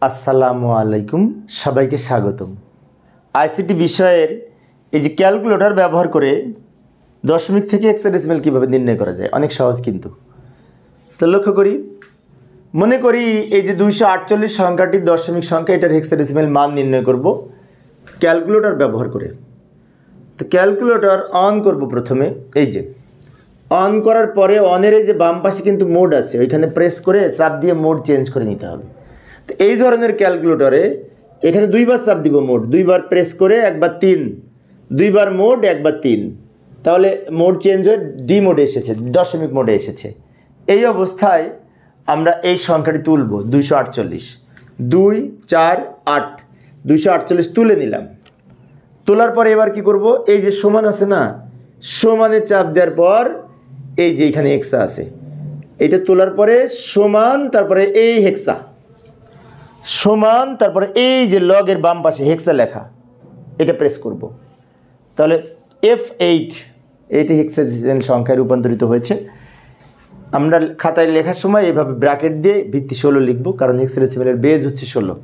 আসসালামু আলাইকুম, সবাইকে স্বাগতম। আইসিটি বিষয়ের এই যে ক্যালকুলেটর ব্যবহার করে দশমিক থেকে হেক্সাডেসিমাল কীভাবে নির্ণয় করা যায়, অনেক সহজ কিন্তু। তো লক্ষ্য করি, মনে করি এই যে 248 সংখ্যাটির দশমিক সংখ্যা, এটার হেক্সাডেসিমাল মান নির্ণয় করব ক্যালকুলেটর ব্যবহার করে। তো ক্যালকুলেটর অন করব প্রথমে। এই যে অন করার পরে অনের এই যে বাম পাশে কিন্তু মোড আছে, ওইখানে প্রেস করে চাপ দিয়ে মোড চেঞ্জ করে নিতে হবে। তো এই ধরনের ক্যালকুলেটরে এখানে দুইবার চাপ দিব মোড, দুইবার প্রেস করে, একবার 3, দুইবার মোড, একবার 3, তাহলে মোড চেঞ্জ হয়ে ডি মোডে এসেছে, দশমিক মোডে এসেছে। এই অবস্থায় আমরা এই সংখ্যাটি তুলব 248, 2, 4, 8, 248 তুলে নিলাম। তোলার পরে এবার কি করব, এই যে সমান আছে না, সমানে চাপ দেওয়ার পর এই যে এখানে হেক্সা আছে, এটা তোলার পরে সমান, তারপরে এই হেক্সা সমান, তারপরে এই যে লগের বাম পাশে হেক্সা লেখা, এটা প্রেস করব। তাহলে F8 এইটি হেক্সাডেসিমাল সংখ্যায় রূপান্তরিত হয়েছে। আমরা খাতায় লেখার সময় এভাবে ব্র্যাকেট দিয়ে ভিত্তি 16 লিখব, কারণ হেক্সাডেসিমালের বেজ হচ্ছে 16।